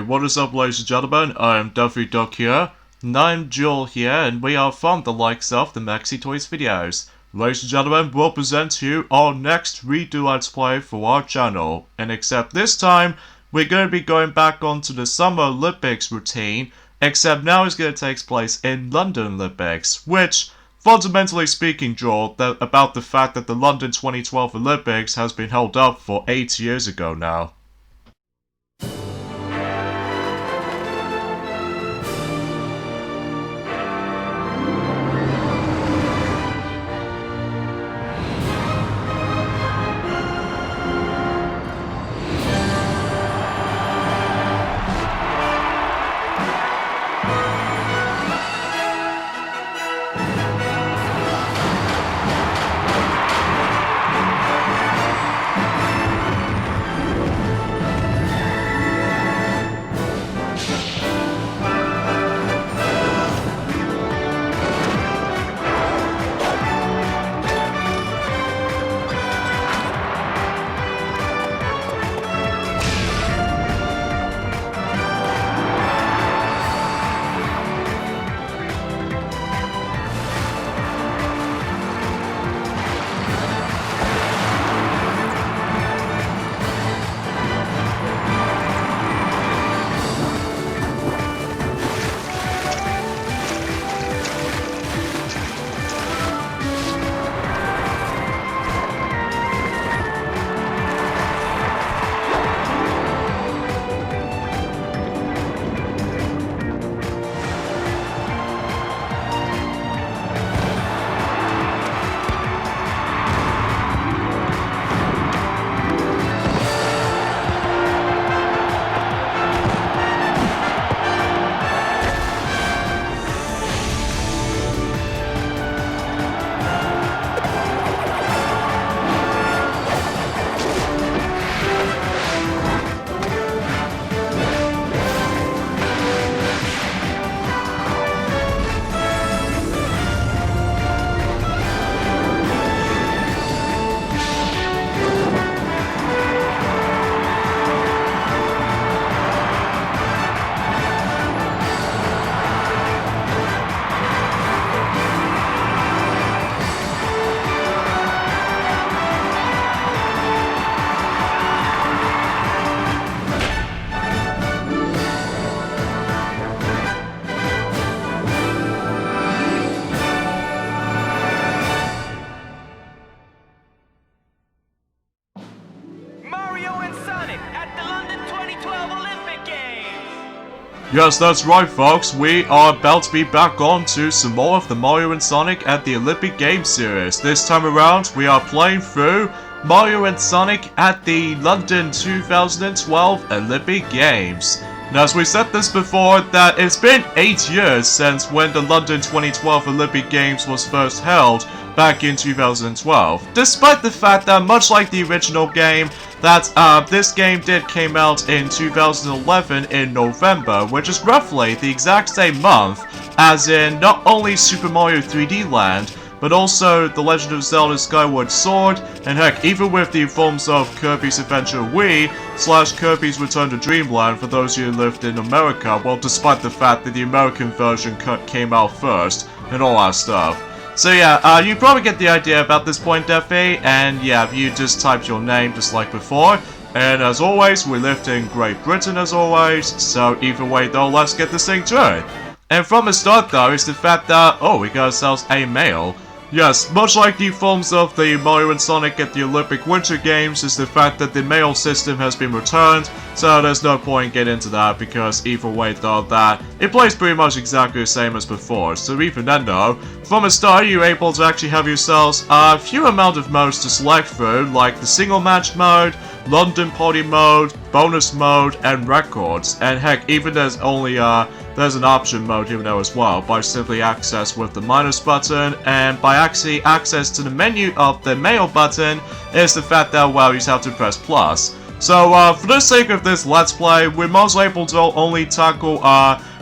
what is up, ladies and gentlemen? I am Duffy Duck here, and I'm Joel here, and we are from the likes of the Maxi Toys videos. Ladies and gentlemen, we'll present to you our next redo Let's Play for our channel, and except this time, we're going to be going back onto the Summer Olympics routine, except now it's going to take place in London Olympics, which, fundamentally speaking, Joel, about the fact that the London 2012 Olympics has been held up for 8 years ago now. Yes, that's right, folks. We are about to be back on to some more of the Mario and Sonic at the Olympic Games series. This time around, we are playing through Mario and Sonic at the London 2012 Olympic Games. Now, as we said this before, that it's been 8 years since when the London 2012 Olympic Games was first held back in 2012. Despite the fact that, much like the original game, that this game came out in 2011 in November, which is roughly the exact same month as in not only Super Mario 3D Land, but also The Legend of Zelda Skyward Sword, and heck, even with the forms of Kirby's Adventure Wii / Kirby's Return to Dreamland for those who lived in America, well, despite the fact that the American version came out first, and all that stuff. So yeah, you probably get the idea about this point, Duffy, and yeah, you just typed your name just like before. And as always, we lived in Great Britain as always, so either way though, let's get this thing to it. And from the start though, is the fact that, oh, we got ourselves a male. Yes, much like the forms of the Mario and Sonic at the Olympic Winter Games, is the fact that the mail system has been returned, so there's no point getting into that, because either way though, that it plays pretty much exactly the same as before. So even then though, from the start you're able to actually have yourselves a few amount of modes to select through, like the single match mode, London Party mode, bonus mode, and records. And heck, even there's only there's an option mode here now as well, by simply access with the minus button, and by actually access to the menu of the mail button is the fact that, well, you just have to press plus. So for the sake of this Let's Play, we're most able to only tackle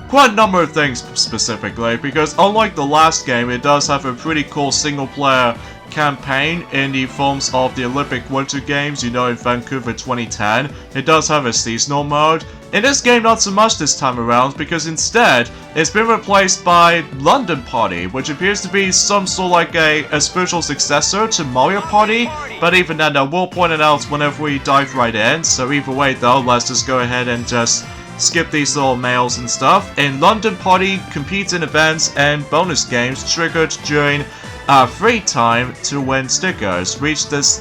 quite a number of things specifically, because unlike the last game, it does have a pretty cool single player campaign in the forms of the Olympic Winter Games, you know, in Vancouver 2010. It does have a seasonal mode, In this game, not so much this time around, because instead, it's been replaced by London Party, which appears to be some sort of like a spiritual successor to Mario Party, but even then, I will point it out whenever we dive right in, so either way though, let's just go ahead and just skip these little mails and stuff. In London Party, competes in events and bonus games triggered during free time to win stickers. Reach this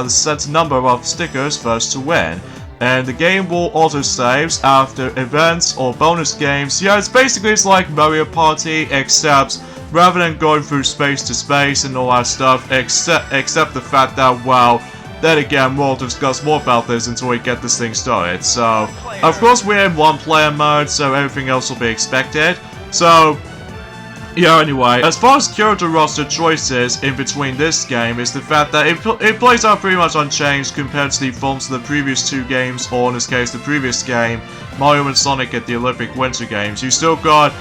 set number of stickers first to win. And the game will auto-saves after events or bonus games. Yeah, it's like Mario Party, except rather than going through space to space and all that stuff, except the fact that, well, then again, we'll discuss more about this until we get this thing started. So, of course we're in one-player mode, so everything else will be expected. So, yeah, anyway, as far as character roster choices in between this game is the fact that it plays out pretty much unchanged compared to the forms of the previous two games, or in this case, the previous game, Mario and Sonic at the Olympic Winter Games. You still got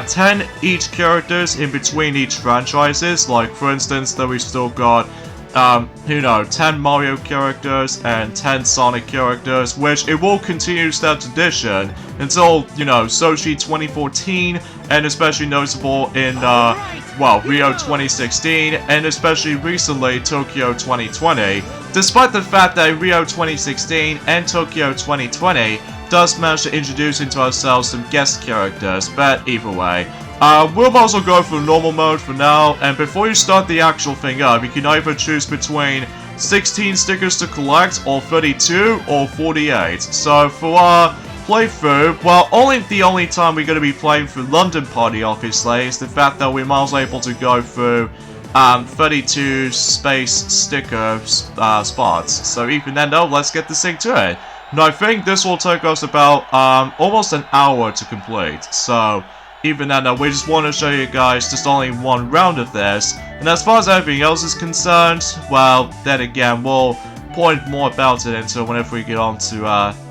10 each characters in between each franchises, like for instance, that we still got 10 Mario characters and 10 Sonic characters, which it will continue that tradition until, Sochi 2014, and especially noticeable in, Rio 2016, and especially recently, Tokyo 2020. Despite the fact that Rio 2016 and Tokyo 2020 does manage to introduce into ourselves some guest characters, but either way. We'll also go through normal mode for now, and before you start the actual thing up, you can either choose between 16 stickers to collect, or 32, or 48. So for our playthrough, well, the only time we're going to be playing through London Party, obviously, is the fact that we're also able to go through 32 space sticker spots. So even then though, let's get this thing to it. And I think this will take us about almost an hour to complete, so even then, we just want to show you guys just only one round of this. And as far as everything else is concerned, well, then again, we'll point more about it until whenever we get on to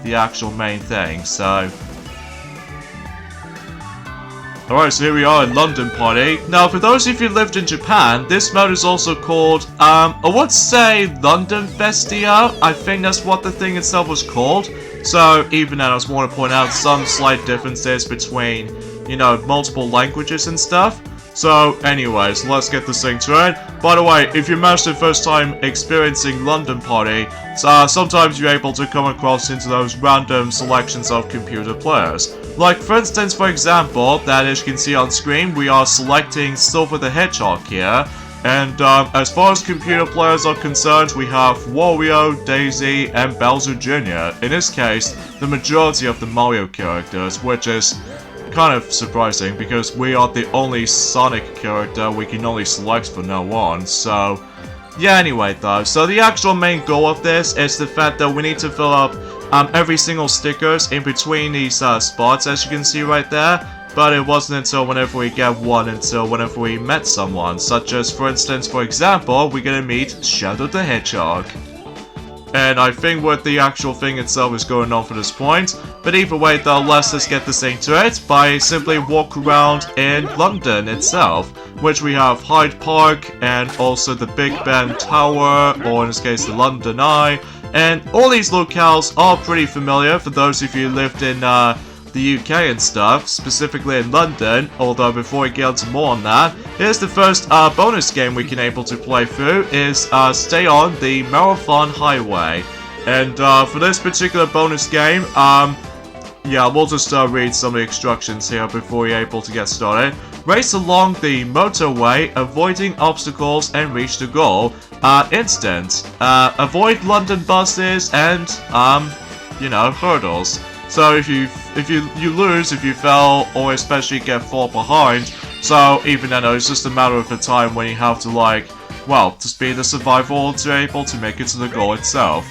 the actual main thing, so. Alright, so here we are in London Party. Now, for those of you who lived in Japan, this mode is also called, I would say London Festia. I think that's what the thing itself was called. So, even then, I just want to point out some slight differences between multiple languages and stuff. So, anyways, let's get this thing to it. By the way, if you managed the first time experiencing London Party, sometimes you're able to come across into those random selections of computer players. Like, for instance, for example, that as you can see on screen, we are selecting Silver the Hedgehog here. And as far as computer players are concerned, we have Wario, Daisy, and Bowser Jr. In this case, the majority of the Mario characters, which is kind of surprising because we are the only Sonic character we can only select from now on, so yeah, anyway though, so the actual main goal of this is the fact that we need to fill up every single stickers in between these spots, as you can see right there, but it wasn't until whenever we get one until whenever we met someone, such as for instance, for example, we're gonna meet Shadow the Hedgehog. And I think what the actual thing itself is going on for this point. But either way though, let's just get this thing to it by simply walk around in London itself. Which we have Hyde Park and also the Big Ben Tower, or in this case the London Eye. And all these locales are pretty familiar for those of you who lived in the UK and stuff, specifically in London, although before we get into more on that, here's the first bonus game we can able to play through, is Stay on the Marathon Highway. And for this particular bonus game, yeah, we'll just read some of the instructions here before we're able to get started. Race along the motorway, avoiding obstacles and reach the goal. Instant. Avoid London buses and, hurdles. So if you lose, if you fell, or especially get fall behind, so even then it's just a matter of the time when you have to to speed the survival to be able to make it to the goal itself.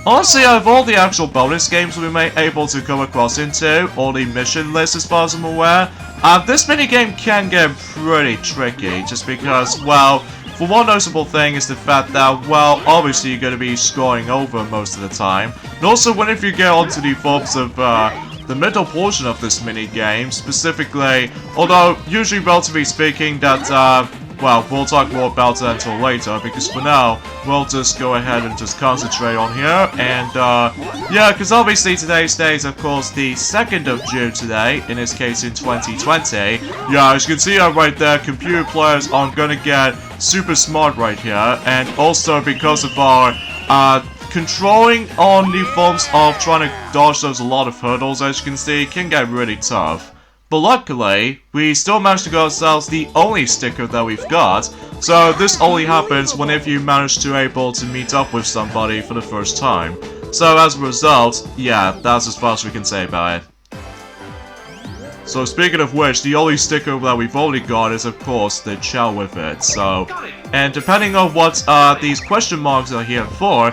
Honestly, out of all the actual bonus games we may able to come across into, or the mission list as far as I'm aware, this minigame can get pretty tricky, just because, well, for one noticeable thing is the fact that, well, obviously you're going to be scrolling over most of the time. And also, whenever you get onto the forms of the middle portion of this minigame, specifically, although usually relatively speaking that well, we'll talk more about that until later, because for now, we'll just go ahead and just concentrate on here, and, yeah, because obviously today's day is, of course, the 2nd of June today, in this case in 2020. Yeah, as you can see right there, computer players are gonna get super smart right here, and also because of our, controlling on the forms of trying to dodge those a lot of hurdles, as you can see, can get really tough. But luckily, we still managed to get ourselves the only sticker that we've got, so this only happens whenever you manage to able to meet up with somebody for the first time. So as a result, yeah, that's as far as we can say about it. So speaking of which, the only sticker that we've already got is of course the chow with it, so... And depending on what these question marks are here for,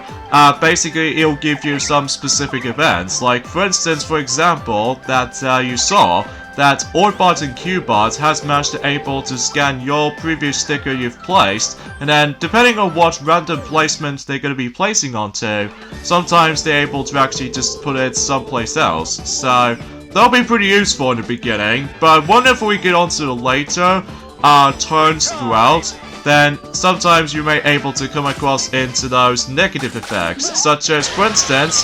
basically it'll give you some specific events. Like for instance, for example, that you saw, that Orbot and Qbot has managed to able to scan your previous sticker you've placed, and then depending on what random placement they're going to be placing onto, sometimes they're able to actually just put it someplace else. So that'll be pretty useful in the beginning, but whenever we get onto the later turns throughout, then sometimes you may able to come across into those negative effects, such as for instance,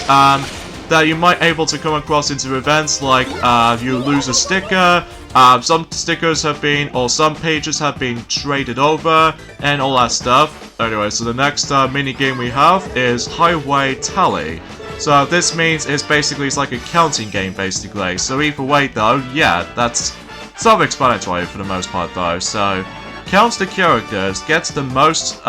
that you might able to come across into events like you lose a sticker, some stickers have been, or some pages have been traded over, and all that stuff. Anyway, so the next minigame we have is Highway Tally. So this means it's like a counting game basically. So either way though, yeah, that's self-explanatory for the most part though. So counts the characters, gets the most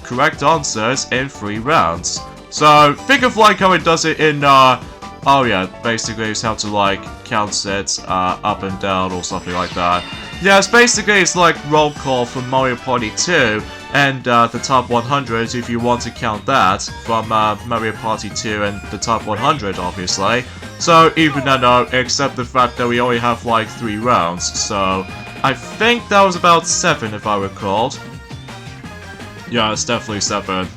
correct answers in 3 rounds. So think of like how it does it in oh yeah, basically it's how to like count it up and down or something like that. Yeah, it's like roll call from Mario Party 2 and the top 100 if you want to count that from Mario Party 2 and the top 100 obviously. So even though, except the fact that we only have like 3 rounds, so I think that was about 7 if I recalled. Yeah, it's definitely 7.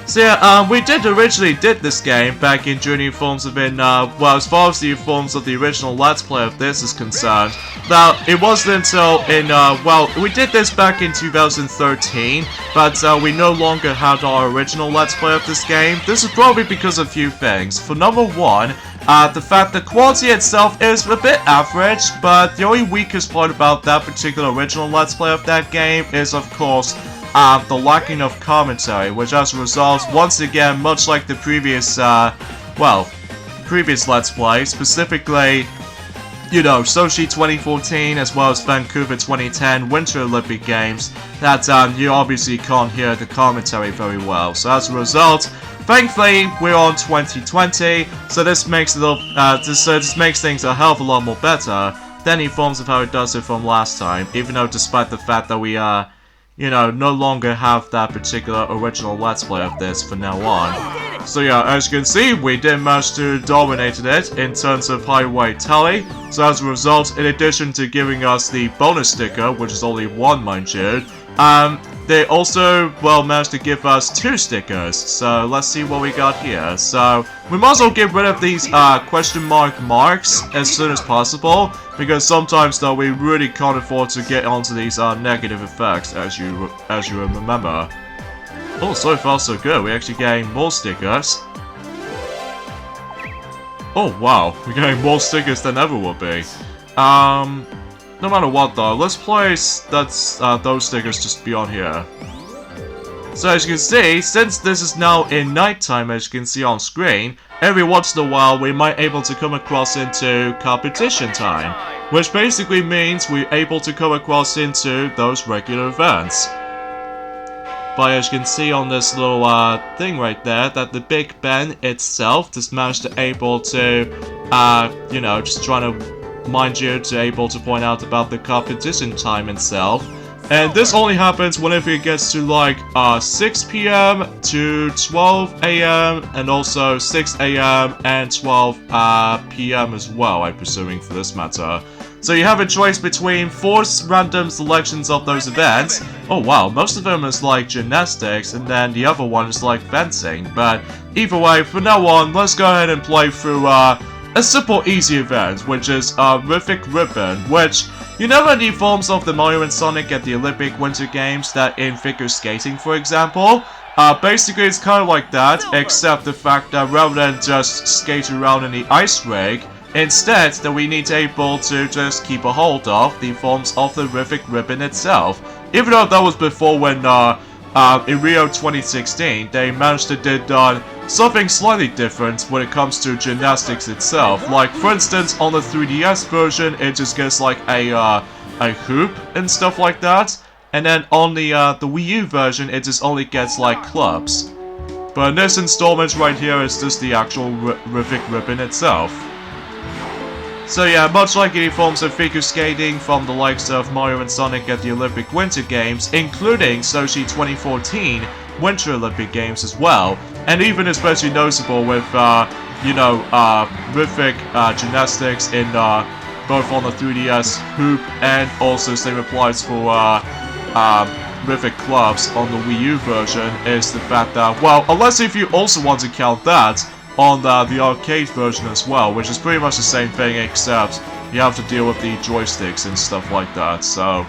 So yeah, we originally did this game back in during forms of well, as far as the forms of the original Let's Play of this is concerned. Now, it wasn't until well, we did this back in 2013, but we no longer had our original Let's Play of this game. This is probably because of a few things. For number one, the fact that quality itself is a bit average, but the only weakest part about that particular original Let's Play of that game is, of course, the lacking of commentary, which as a result, once again, much like the previous, well, previous Let's Play, specifically, you know, Sochi 2014 as well as Vancouver 2010 Winter Olympic Games, that you obviously can't hear the commentary very well. So as a result, thankfully, we're on 2020, so this makes a little, this makes things a hell of a lot more better than any forms of how it does it from last time, even though despite the fact that we, you know, no longer have that particular original Let's Play of this from now on. So yeah, as you can see, we did manage to dominate it in terms of Highway Tally. So as a result, in addition to giving us the bonus sticker, which is only 1 mind you, they also, well, managed to give us 2 stickers. So let's see what we got here. So we might as well get rid of these question marks as soon as possible, because sometimes though we really can't afford to get onto these negative effects, as you remember. Oh, so far so good. We're actually getting more stickers. Oh wow, we're getting more stickers than ever would be. No matter what though, let's place those stickers just beyond here. So as you can see, since this is now in nighttime, as you can see on screen, every once in a while we might able to come across into competition time, which basically means we're able to come across into those regular events. But as you can see on this little thing right there, that the Big Ben itself just managed to able to, you know, just trying to mind you to able to point out about the competition time itself. And this only happens whenever it gets to like 6 PM to 12 AM and also 6 AM and 12 PM as well, I'm presuming for this matter. So you have a choice between 4 random selections of those events. Oh wow, most of them is like gymnastics and then the other one is like fencing. But either way, from now on, let's go ahead and play through a simple, easy event, which is Rhythmic Ribbon, which you know any forms of the Mario and Sonic at the Olympic Winter Games that in figure skating, for example? Basically it's kind of like that, except the fact that rather than just skate around in the ice rink, instead that we need to be able to just keep a hold of the forms of the Rhythmic Ribbon itself. Even though that was before when in Rio 2016, they managed to do something slightly different when it comes to gymnastics itself. Like, for instance, on the 3DS version, it just gets like a hoop and stuff like that. And then on the Wii U version, it just only gets like clubs. But in this installment right here is just the actual Rhythmic Ribbon itself. So yeah, much like any forms of figure skating from the likes of Mario and Sonic at the Olympic Winter Games, including Sochi 2014 Winter Olympic Games as well, and even especially noticeable with, you know, rhythmic gymnastics in both on the 3DS hoop and also same applies for rhythmic clubs on the Wii U version, is the fact that, well, unless if you also want to count that on the arcade version as well, which is pretty much the same thing except you have to deal with the joysticks and stuff like that, so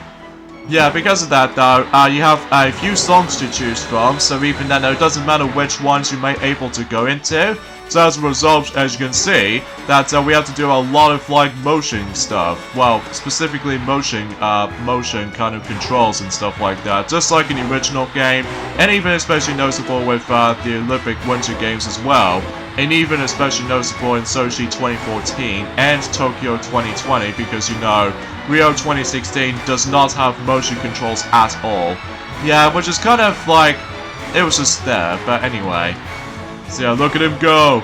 yeah, because of that though, you have a few songs to choose from, so even then it doesn't matter which ones you may able to go into. So as a result, as you can see, that we have to do a lot of like motion stuff. Well, specifically motion kind of controls and stuff like that, just like in the original game, and even especially noticeable with the Olympic Winter Games as well, and even especially noticeable in Sochi 2014 and Tokyo 2020, because you know, Rio 2016 does not have motion controls at all. Yeah, which is kind of like, it was just there, but anyway. So yeah, look at him go!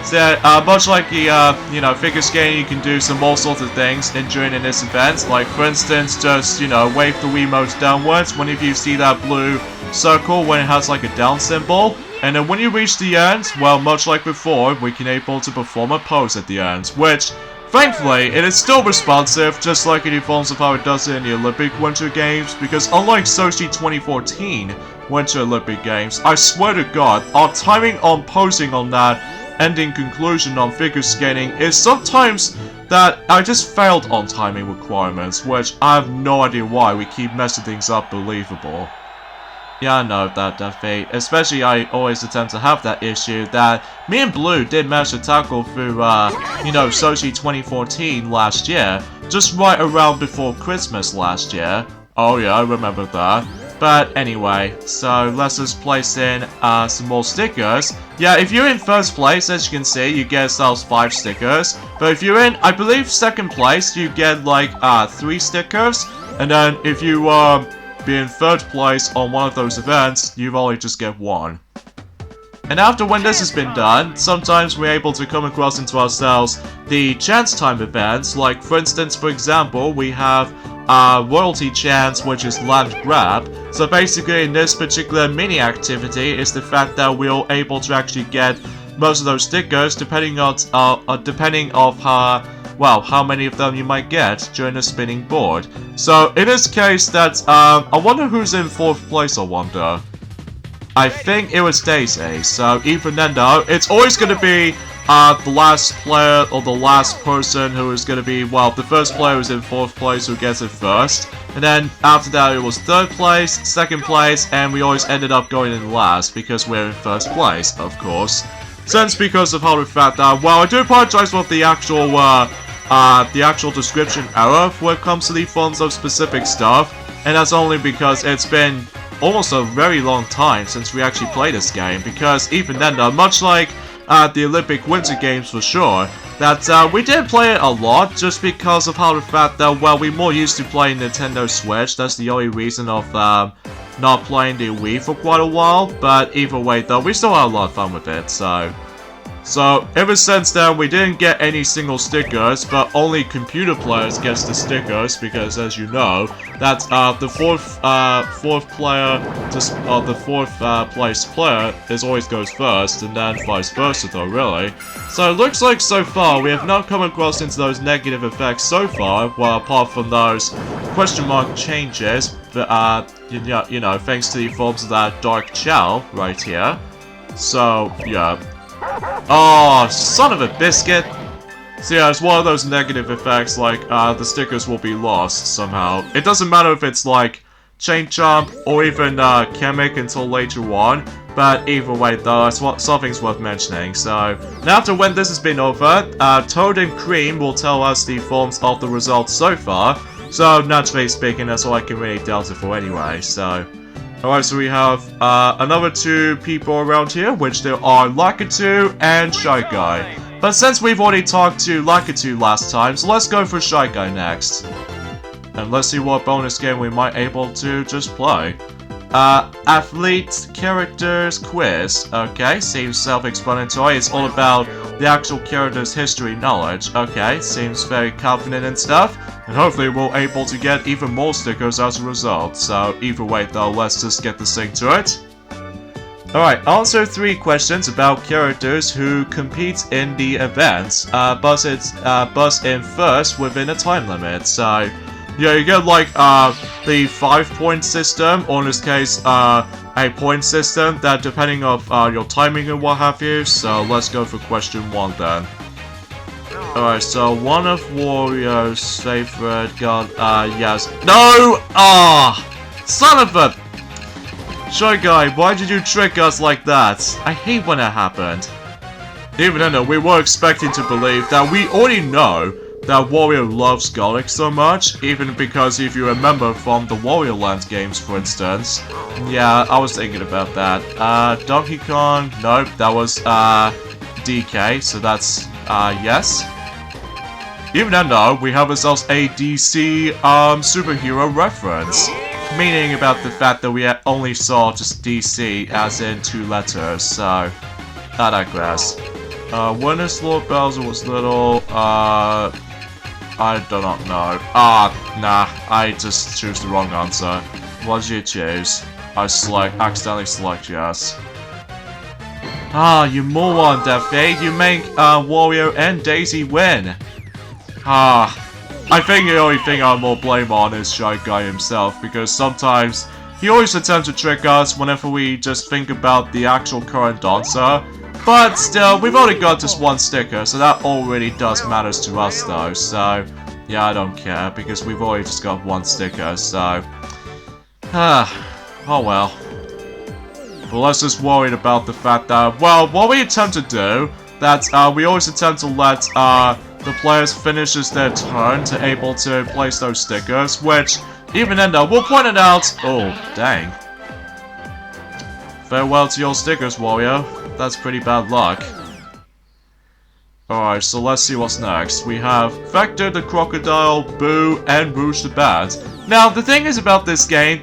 So yeah, much like the, you know, figure skating, you can do some all sorts of things during this event. Like, for instance, just, you know, wave the Wiimote downwards whenever you see that blue circle when it has like a down symbol. And then when you reach the end, well, much like before, we can able to perform a pose at the end, which, thankfully, it is still responsive, just like in the forms of how it does it in the Olympic Winter Games, because unlike Sochi 2014 Winter Olympic Games, I swear to God, our timing on posing on that ending conclusion on figure skating is sometimes that I just failed on timing requirements, which I have no idea why we keep messing things up believable. Yeah, I know that, Duffy. Especially, I always attempt to have that issue that me and Blue did manage to tackle through, you know, Sochi 2014 last year, just right around before Christmas last year. Oh yeah, I remember that. But anyway, so let's just place in some more stickers. Yeah, if you're in first place, as you can see, you get yourselves 5 stickers. But if you're in, I believe, second place, you get like 3 stickers. And then if you be in third place on one of those events, you only just get 1. And after when this has been done, sometimes we're able to come across into ourselves the chance time events. Like, for instance, for example, we have royalty chance, which is land grab. So basically in this particular mini activity is the fact that we're able to actually get most of those stickers depending on how many of them you might get during the spinning board. So in this case, that's I wonder who's in 4th place. I wonder. I think it was Daisy. So even then though, it's always going to be the last player or the last person who is going to be, well, the first player who's in 4th place who gets it first. And then after that it was 3rd place, 2nd place, and we always ended up going in last because we're in 1st place, of course. Since because of how the fact that, well, I do apologize for the actual description error when it comes to the forms of specific stuff, and that's only because it's been almost a very long time since we actually played this game, because even then though, much like the Olympic Winter Games for sure, that we did play it a lot just because of how the fact that, well, we're more used to playing Nintendo Switch. That's the only reason of not playing the Wii for quite a while, but either way though, we still had a lot of fun with it, so ever since then, we didn't get any single stickers, but only computer players gets the stickers, because as you know, that the fourth player, just the 4th place player always goes first, and then vice versa though, really. So it looks like so far, we have not come across into those negative effects so far, well, apart from those question mark changes, but, you know, thanks to the forms of that dark chow right here. So, yeah. Oh, son of a biscuit! So yeah, it's one of those negative effects, like, the stickers will be lost somehow. It doesn't matter if it's like Chain Jump or even Chemic until later on, but either way though, it's something's worth mentioning. So, now after when this has been over, Toad and Cream will tell us the forms of the results so far. So, naturally speaking, that's all I can really delta for anyway, so... Alright, so we have another 2 people around here, which there are Lakitu and Shy Guy. But since we've already talked to Lakitu last time, so let's go for Shy Guy next. And let's see what bonus game we might able to just play. Athlete Characters Quiz. Okay, seems self-explanatory. It's all about the actual character's history knowledge. Okay, seems very confident and stuff. And hopefully we'll able to get even more stickers as a result. So either way though, let's just get this thing to it. Alright, answer 3 questions about characters who compete in the events. Buzz in first within a time limit. So, yeah, you get like the 5-point system, or in this case, a point system that depending on your timing and what have you. So let's go for question 1 then. Alright, so one of Wario's favorite god, yes. No! Son of a... Shy Guy, why did you trick us like that? I hate when that happened. Even though we were expecting to believe that we already know that Wario loves garlic so much, even because if you remember from the Wario Land games, for instance. Yeah, I was thinking about that. Donkey Kong, nope, that was, DK, so that's, yes. Even though we have ourselves a DC, superhero reference. Meaning about the fact that we only saw just DC as in 2 letters, so I digress. When is Lord Bowser was little, I do not know. Nah, I just choose the wrong answer. What did you choose? I accidentally select yes. You moron, Daffy, you make Wario and Daisy win. I think the only thing I'm more blame on is Shy Guy himself, because sometimes he always attempts to trick us whenever we just think about the actual current dancer. But still, we've only got just 1 sticker, so that already does matters to us though, so yeah, I don't care, because we've already just got 1 sticker, so... oh well. But let's just worry about the fact that, well, what we attempt to do, that we always attempt to let the players finishes their turn to able to place those stickers, which, even then though, we'll point it out. Oh, dang. Farewell to your stickers, Wario. That's pretty bad luck. Alright, so let's see what's next. We have Vector the Crocodile, Boo, and Rouge the Bat. Now, the thing is about this game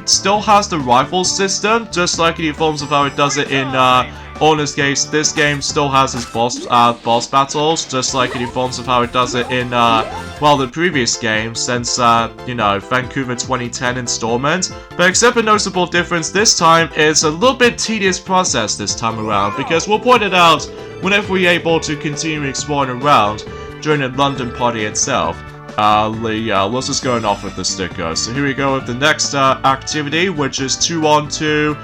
still has the rifle system, just like in the forms of how it does it in, or in this case, this game still has its boss battles, just like in the forms of how it does it in, well, the previous game, since, you know, Vancouver 2010 installment. But except a noticeable difference this time, it's a little bit tedious process this time around, because we'll point it out whenever we're able to continue exploring around during the London party itself. Yeah, let's just go off with the sticker. So here we go with the next activity, which is 2-on-2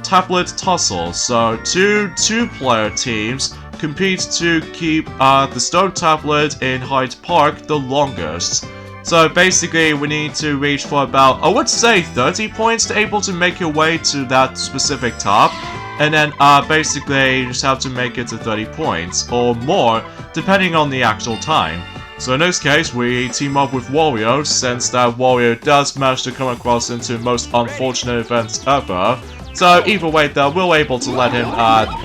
tablet tussle. So two-player teams compete to keep the stone tablet in Hyde Park the longest. So basically we need to reach for about, I would say 30 points to able to make your way to that specific top. And then basically you just have to make it to 30 points or more depending on the actual time. So in this case, we team up with Wario, since that Wario does manage to come across into the most unfortunate events ever. So either way though, we're able to let him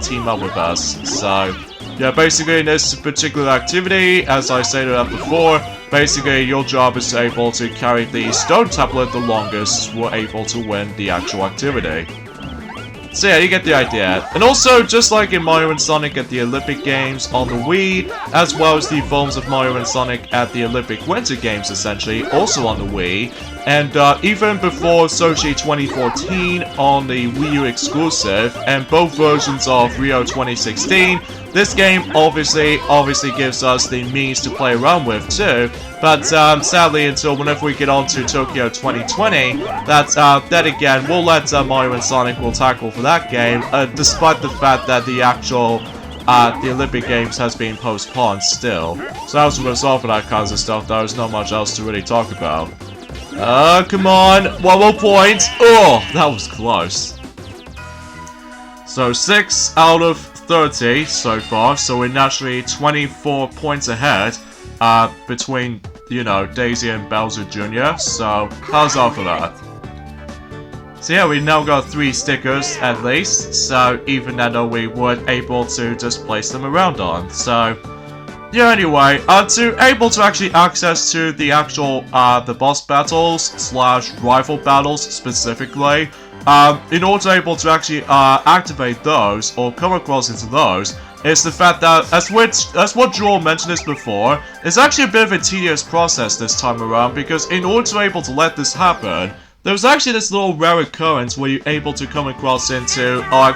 team up with us. So yeah, basically in this particular activity, as I stated before, basically your job is able to carry the stone tablet the longest, we're able to win the actual activity. So yeah, you get the idea. And also, just like in Mario and Sonic at the Olympic Games on the Wii, as well as the forms of Mario and Sonic at the Olympic Winter Games, essentially, also on the Wii, and even before Sochi 2014 on the Wii U exclusive, and both versions of Rio 2016, this game obviously gives us the means to play around with too, but sadly until whenever we get on to Tokyo 2020, that again, we'll let Mario and Sonic will tackle for that game, despite the fact that the actual the Olympic Games has been postponed still. So as a result of that kinds of stuff, there's not much else to really talk about. Come on, one more point. Oh, that was close. So 6 out of 30 so far, so we're naturally 24 points ahead between, you know, Daisy and Bowser Jr. So, how's that for that? So yeah, we now got 3 stickers at least, so even though we weren't able to just place them around on. So, yeah, anyway, to able to actually access to the actual, the boss battles slash rival battles specifically, in order to able to actually activate those or come across into those, is the fact that, as what Joel mentioned this before, it's actually a bit of a tedious process this time around, because in order to able to let this happen, there's actually this little rare occurrence where you're able to come across into, I'll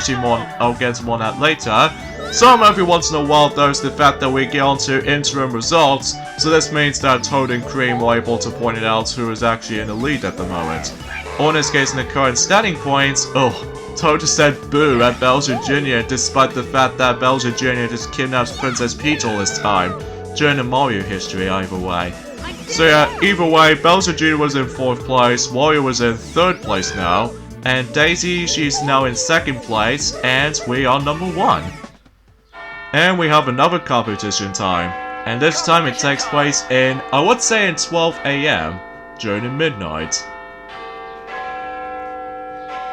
get to more on that later. So every once in a while there's the fact that we get onto interim results, so this means that Toad and Cream were able to point it out who is actually in the lead at the moment. Or in this case, in the current standing points, Toad just said boo at Bowser Jr. despite the fact that Bowser Jr. just kidnapped Princess Peach all this time, during the Mario history either way. So yeah, either way, Bowser Jr. was in 4th place, Wario was in 3rd place now, and Daisy, she's now in 2nd place, and we are number 1. And we have another competition time, and this time it takes place in, I would say in 12 AM, during the midnight.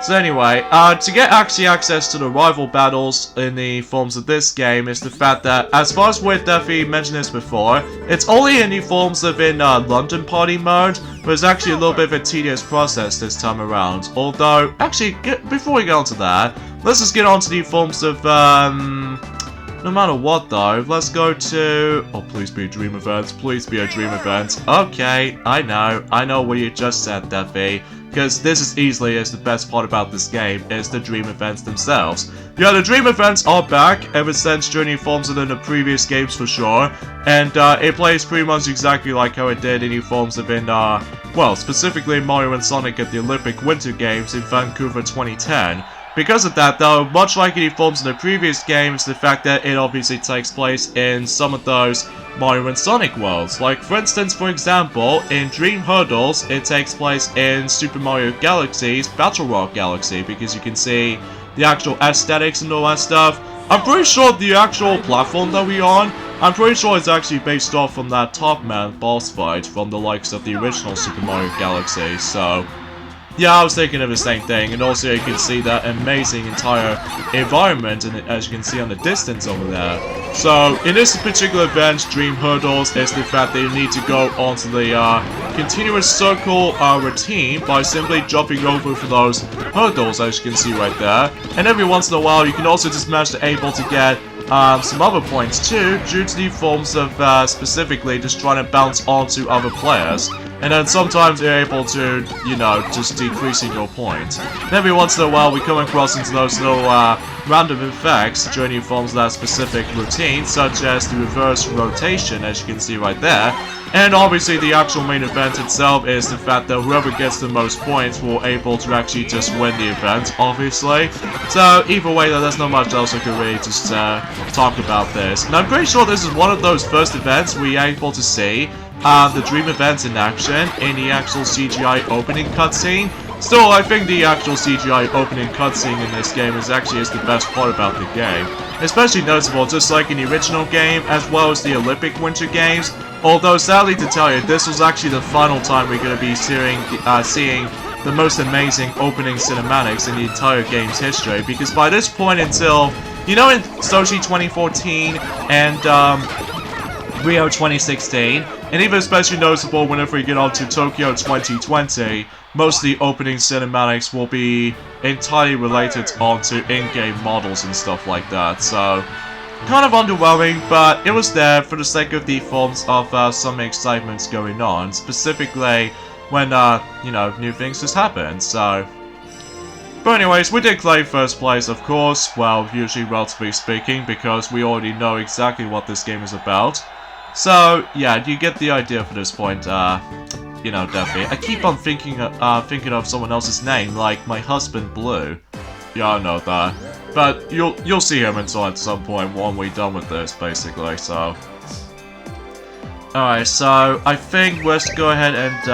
So anyway, to get actually access to the rival battles in the forms of this game is the fact that, as far as we've definitely mentioned this before, it's only in the forms of in London Party mode, but it's actually a little bit of a tedious process this time around. Although, actually, before we get on to that, let's just get on to the forms of, no matter what though, let's go to... Oh, please be a dream event, please be a dream event. Okay, I know what you just said, Defi. Because this is easily the best part about this game, is the dream events themselves. Yeah, the dream events are back ever since Journey forms it in the previous games for sure. And it plays pretty much exactly like how it did in the forms of in, well, specifically Mario and Sonic at the Olympic Winter Games in Vancouver 2010. Because of that though, much like it forms in the previous games, the fact that it obviously takes place in some of those Mario and Sonic worlds. Like for instance, for example, in Dream Hurdles, it takes place in Super Mario Galaxy's Battle Rock Galaxy, because you can see the actual aesthetics and all that stuff. I'm pretty sure the actual platform that we're on, I'm pretty sure it's actually based off from that Top Man boss fight from the likes of the original Super Mario Galaxy, so... Yeah, I was thinking of the same thing, and also you can see that amazing entire environment, and as you can see on the distance over there. So, in this particular event, Dream Hurdles is the fact that you need to go onto the continuous circle routine by simply jumping over for those hurdles, as you can see right there. And every once in a while, you can also just manage to able to get some other points too, due to the forms of specifically just trying to bounce onto other players. And then sometimes you're able to, you know, just decreasing your points. And every once in a while we come across into those little random effects during the forms of that specific routine, such as the reverse rotation, as you can see right there. And obviously the actual main event itself is the fact that whoever gets the most points will able to actually just win the event, obviously. So either way though, there's not much else I could really just talk about this. And I'm pretty sure this is one of those first events we're able to see the dream events in action in the actual CGI opening cutscene. Still, I think the actual CGI opening cutscene in this game is the best part about the game. Especially noticeable, just like in the original game, as well as the Olympic Winter Games. Although, sadly to tell you, this was actually the final time we're going to be seeing the most amazing opening cinematics in the entire game's history. Because by this point until, you know, in Sochi 2014 and Rio 2016, and even especially noticeable whenever we get on to Tokyo 2020, most of the opening cinematics will be entirely related onto in-game models and stuff like that, so kind of underwhelming, but it was there for the sake of the forms of some excitements going on, specifically when, you know, new things just happened, so... But anyways, we did claim first place, of course, well, usually relatively speaking, because we already know exactly what this game is about. So, yeah, you get the idea for this point, you know, definitely. I keep on thinking of someone else's name, like my husband Blue. Yeah, I know that. But you'll see him inside at some point when we're done with this, basically, so... Alright, so I think let's go ahead and,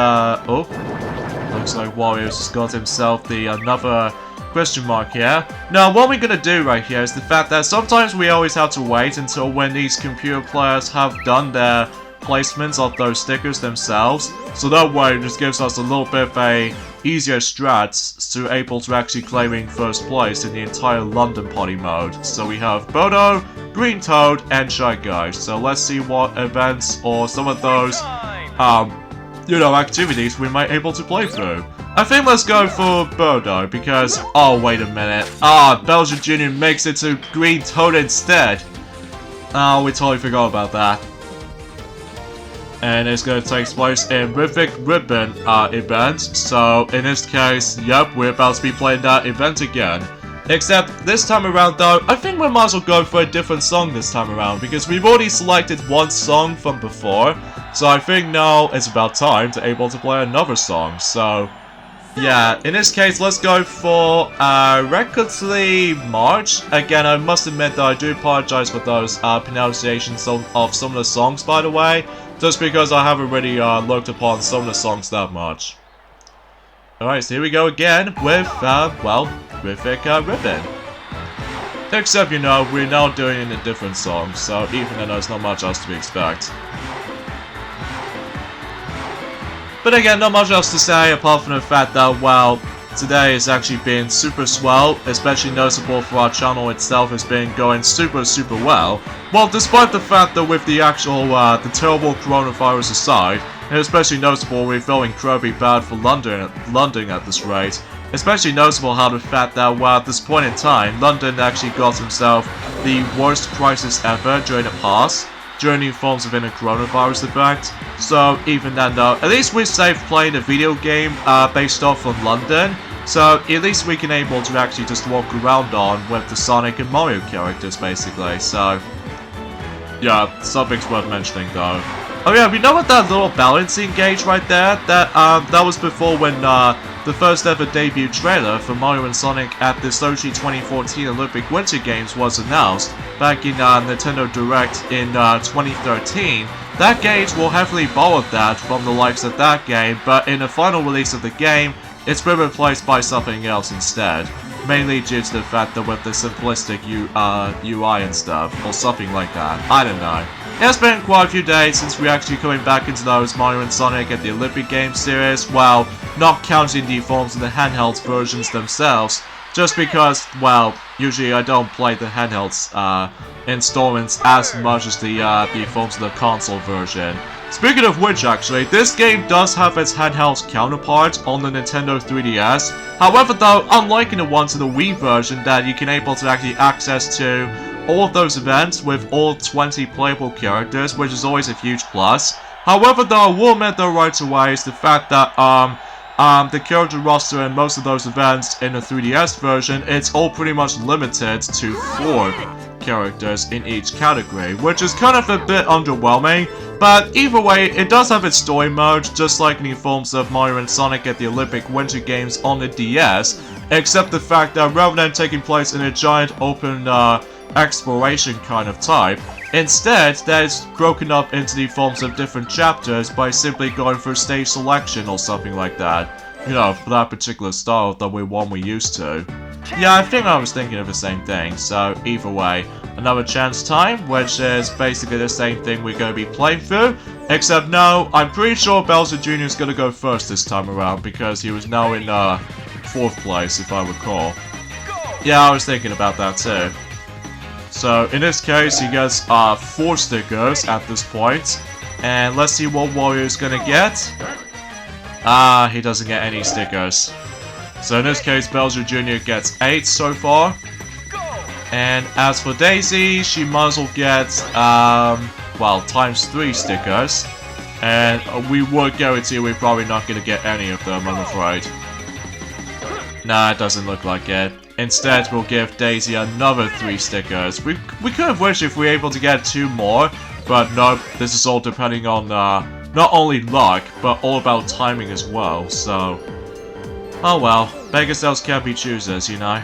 oh, looks like Wario's just got himself another question mark here. Now, what we're gonna do right here is the fact that sometimes we always have to wait until when these computer players have done their placements of those stickers themselves, so that way it just gives us a little bit of a easier strats to able to actually claiming first place in the entire London party mode. So we have Bodo, Green Toad, and Shy Guy. So let's see what events or some of those, you know, activities we might able to play through. I think let's go for Bodo because, oh wait a minute, Bowser Jr. makes it to Green Toad instead. Oh, we totally forgot about that. And it's going to take place in Rhythmic Ribbon event. So in this case, yep, we're about to be playing that event again. Except this time around though, I think we might as well go for a different song this time around because we've already selected one song from before. So I think now it's about time to able to play another song. So yeah, in this case, let's go for Recklessly March. Again, I must admit that I do apologize for those pronunciations of some of the songs, by the way. Just because I haven't really looked upon some of the songs that much. Alright, so here we go again with, well, Rhythmic Ribbon. Except, you know, we're now doing it in a different song, so even then there's not much else to be expect. But again, not much else to say apart from the fact that, well, today has actually been super swell, especially noticeable for our channel itself has been going super well. Well, despite the fact that with the actual, the terrible coronavirus aside, and especially noticeable we're feeling incredibly bad for London at this rate. Especially noticeable how the fact that, well, at this point in time, London actually got himself the worst crisis ever during the past. During the forms of the coronavirus effect. So even then though, at least we're safe playing a video game based off of London. So at least we can able to actually just walk around on with the Sonic and Mario characters basically. So yeah, something's worth mentioning though. Oh yeah, we know what that little balancing gauge right there? That was before when the first ever debut trailer for Mario and Sonic at the Sochi 2014 Olympic Winter Games was announced back in Nintendo Direct in 2013. That gauge will heavily borrow that from the likes of that game, but in the final release of the game, it's been replaced by something else instead. Mainly due to the fact that with the simplistic UI and stuff, or something like that. I don't know. It's been quite a few days since we're actually coming back into those Mario and Sonic at the Olympic Games series, well, not counting the forms of the handheld versions themselves, just because, well, usually I don't play the handhelds installments as much as the forms of the console version. Speaking of which, actually, this game does have its handheld counterpart on the Nintendo 3DS. However, though, unlike in the ones in the Wii version that you can able to actually access to all of those events with all 20 playable characters, which is always a huge plus. However, though, I will admit though right away is the fact that the character roster in most of those events in the 3DS version, it's all pretty much limited to 4 characters in each category, which is kind of a bit underwhelming. But either way, it does have its story mode, just like in the forms of Mario and Sonic at the Olympic Winter Games on the DS, except the fact that rather than taking place in a giant open exploration kind of type, instead that is broken up into the forms of different chapters by simply going for stage selection or something like that. You know, for that particular style that we're used to. Yeah, I think I was thinking of the same thing, so either way, another chance time, which is basically the same thing we're going to be playing through, except no, I'm pretty sure Bowser Jr. is going to go first this time around, because he was now in 4th place, if I recall. Yeah, I was thinking about that too. So, in this case, he gets 4 stickers at this point, and let's see what Wario's going to get. He doesn't get any stickers. So in this case, Bowser Jr. gets 8 so far. And as for Daisy, she might as well get, well, times 3 stickers. And we would guarantee we're probably not going to get any of them, I'm afraid. Nah, it doesn't look like it. Instead, we'll give Daisy another 3 stickers. We could have wished if we were able to get 2 more, but nope, this is all depending on, not only luck, but all about timing as well, so... Oh well, beggars can't be choosers, you know.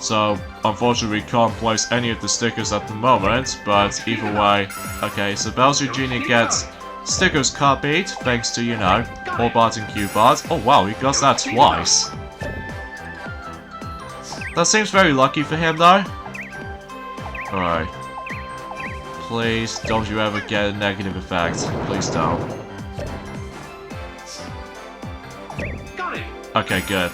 So, unfortunately, we can't place any of the stickers at the moment, but either way. Okay, so Bowser Jr. gets stickers copied, thanks to, you know, Orbot and Cubot. Oh wow, he got that twice. That seems very lucky for him, though. Alright. Please, don't you ever get a negative effect. Please don't. Okay, good.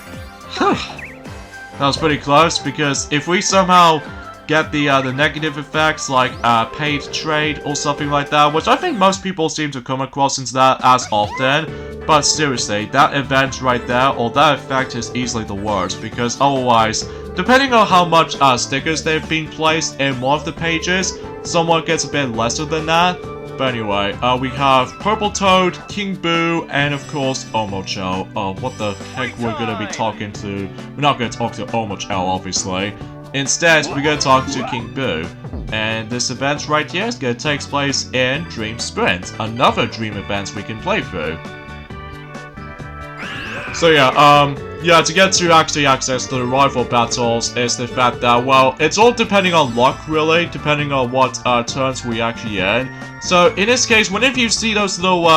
That was pretty close, because if we somehow get the negative effects, like paid trade or something like that, which I think most people seem to come across into that as often, but seriously, that event right there, or that effect is easily the worst, because otherwise, depending on how much stickers they've been placed in one of the pages, someone gets a bit lesser than that. But anyway, we have Purple Toad, King Boo, and of course, Omocho. Oh, what the heck we're gonna be talking to? We're not gonna talk to Omocho, obviously. Instead, we're gonna talk to King Boo. And this event right here is gonna take place in Dream Sprint, another dream event we can play through. So yeah, to get to actually access to the rival battles is the fact that, well, it's all depending on luck, really, depending on what turns we actually in. So, in this case, whenever you see those little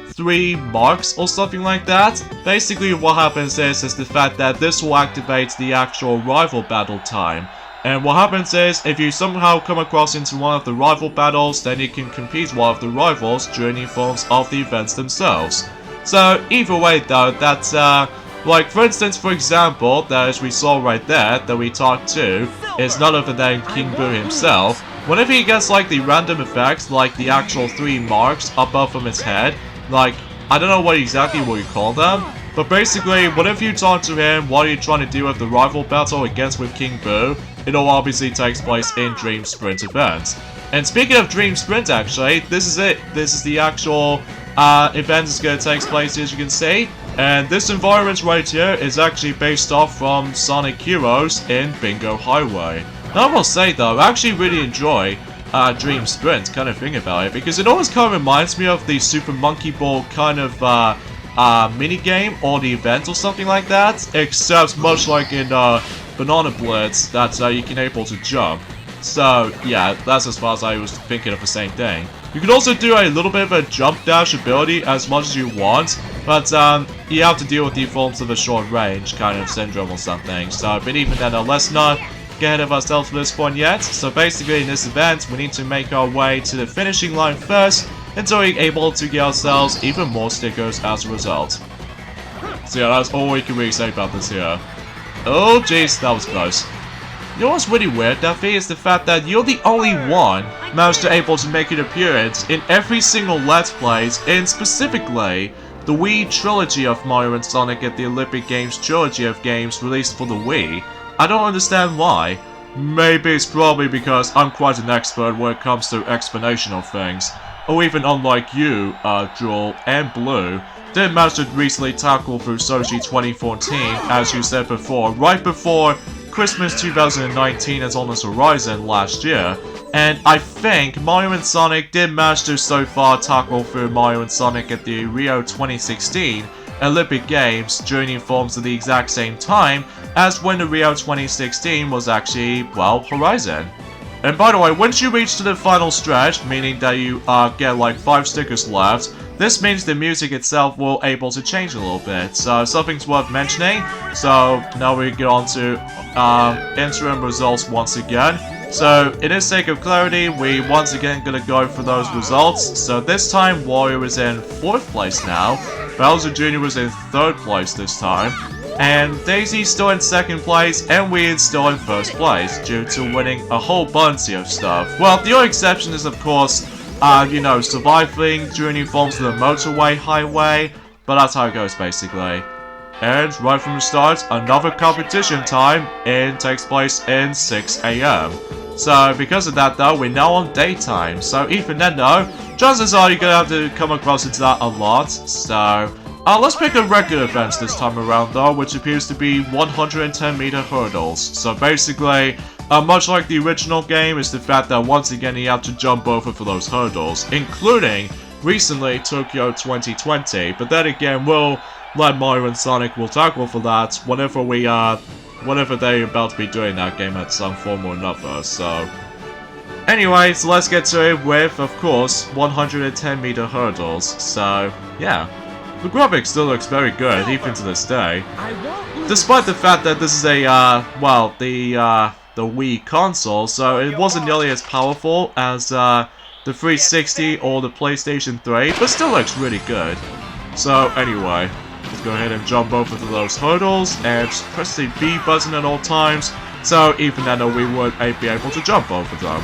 3 marks or something like that, basically what happens is the fact that this will activate the actual rival battle time. And what happens is, if you somehow come across into one of the rival battles, then you can compete one of the rivals during the forms of the events themselves. So, either way though, that's, like, for instance, for example, that as we saw right there, that we talked to, is none other than King Boo himself. Whenever he gets, like, the random effects, like the actual 3 marks above from his head, like, I don't know what exactly you call them, but basically, whenever you talk to him, what are you trying to do with the rival battle against with King Boo, it all obviously takes place in Dream Sprint events. And speaking of Dream Sprint, actually, this is it. This is the actual event that's going to take place, as you can see. And this environment right here is actually based off from Sonic Heroes in Bingo Highway. Now, I will say though, I actually really enjoy Dream Sprint, kind of thing about it, because it always kind of reminds me of the Super Monkey Ball kind of minigame or the event or something like that, except much like in Banana Blitz, that you can able to jump. So yeah, that's as far as I was thinking of the same thing. You can also do a little bit of a jump dash ability as much as you want, but you have to deal with the forms of a short range kind of syndrome or something. So, but even then, let's not get ahead of ourselves at this point yet. So basically in this event, we need to make our way to the finishing line first, until we're able to get ourselves even more stickers as a result. So yeah, that's all we can really say about this here. Oh jeez, that was close. You know what's really weird, Duffy, is the fact that you're the only one managed to able to make an appearance in every single Let's Plays, in specifically the Wii trilogy of Mario and Sonic at the Olympic Games trilogy of games released for the Wii. I don't understand why. Maybe it's probably because I'm quite an expert when it comes to explanation of things. Or even unlike you, Jewel and Blue, did manage to recently tackle through Sochi 2014, as you said before, right before Christmas 2019 is on the horizon last year, and I think Mario and Sonic did manage to so far tackle through Mario and Sonic at the Rio 2016 Olympic Games during the forms at the exact same time as when the Rio 2016 was actually, well, Horizon. And by the way, once you reach to the final stretch, meaning that you get like 5 stickers left, this means the music itself will able to change a little bit, so something's worth mentioning. So now we get on to interim results once again. So in the sake of clarity, we once again gonna go for those results. So this time Wario is in 4th place now, Bowser Jr. was in 3rd place this time, and Daisy's still in 2nd place, and Weed's still in 1st place, due to winning a whole bunch of stuff. Well, the only exception is, of course, you know, surviving during the forms of the motorway highway, but that's how it goes, basically. And right from the start, another competition time takes place in 6 AM. So, because of that, though, we're now on daytime, so even then, though, chances are you're gonna have to come across into that a lot, so let's pick a record event this time around though, which appears to be 110-meter hurdles. So basically, much like the original game, is the fact that once again you have to jump over for those hurdles, including recently Tokyo 2020. But then again, we'll let Mario and Sonic will tackle for that whenever we whatever they're about to be doing in that game at some form or another, so... Anyways, let's get to it with, of course, 110-meter hurdles, so, yeah. The graphics still looks very good, even to this day. Despite the fact that this is a, well, the Wii console, so it wasn't nearly as powerful as, the 360 or the PlayStation 3, but still looks really good. So, anyway, let's go ahead and jump over to those hurdles, and just press the B button at all times, so even then we would be able to jump over them.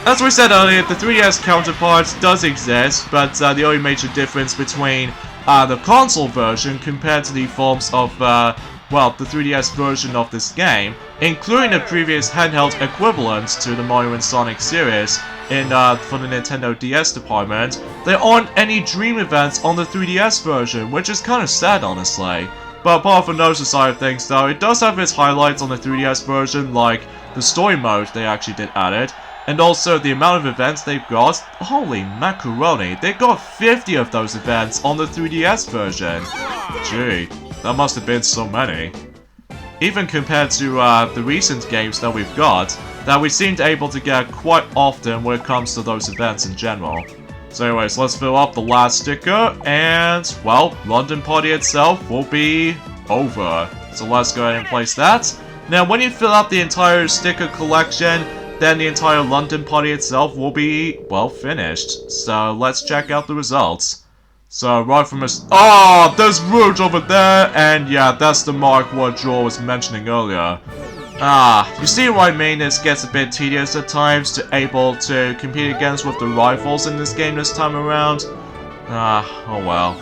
As we said earlier, the 3DS counterpart does exist, but the only major difference between the console version compared to the forms of, well, the 3DS version of this game, including the previous handheld equivalent to the Mario and Sonic series for the Nintendo DS department, there aren't any Dream events on the 3DS version, which is kind of sad, honestly. But apart from those side of things though, it does have its highlights on the 3DS version, like the story mode they actually did add it, and also the amount of events they've got. Holy macaroni, they got 50 of those events on the 3DS version. Gee, that must have been so many. Even compared to the recent games that we've got, that we seem to able to get quite often when it comes to those events in general. So anyways, let's fill up the last sticker, and, well, London Party itself will be over. So let's go ahead and place that. Now, when you fill out the entire sticker collection, then the entire London Party itself will be, well, finished. So let's check out the results. So right from us, oh, there's Rouge over there, and yeah, that's the mark what Joel was mentioning earlier. You see what I mean? This gets a bit tedious at times to able to compete against with the rivals in this game this time around. Oh well.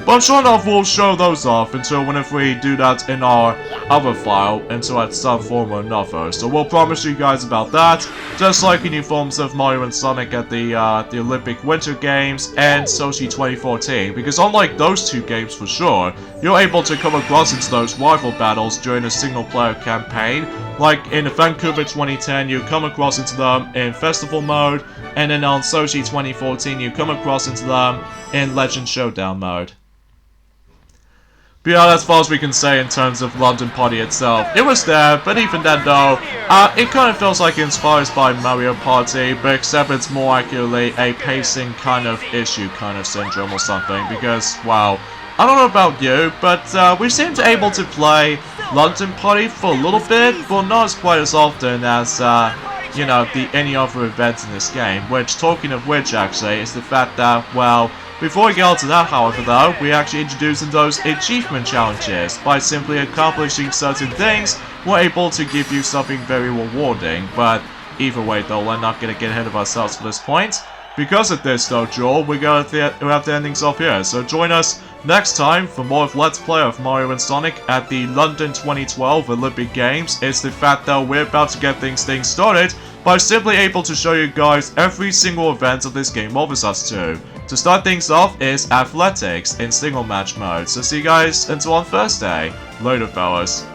But I'm sure enough we'll show those off until whenever we do that in our other file, until at some form or another. So we'll promise you guys about that, just like in new forms of Mario and Sonic at the Olympic Winter Games and Sochi 2014, because unlike those two games for sure, you're able to come across into those rival battles during a single-player campaign. Like in Vancouver 2010, you come across into them in Festival mode, and then on Sochi 2014, you come across into them in Legend Showdown mode. But yeah, that's as far as we can say in terms of London Party itself. It was there, but even then though, it kind of feels like inspired by Mario Party, but except it's more accurately a pacing kind of issue, kind of syndrome or something, because, wow, I don't know about you, but we seem to able to play London Party for a little bit, but not as quite as often as, you know, any other events in this game, which, talking of which, actually, is the fact that, well, before we get on to that, however, though, we actually introduced in those achievement challenges. By simply accomplishing certain things, we're able to give you something very rewarding. But either way, though, we're not going to get ahead of ourselves for this point. Because of this, though, Joel, we're going to have the endings off here. So join us next time for more of Let's Play of Mario and Sonic at the London 2012 Olympic Games. It's the fact that we're about to get things started by simply able to show you guys every single event of this game offers us to. To start things off is Athletics in single match mode. So see you guys until on Thursday. Later, fellas.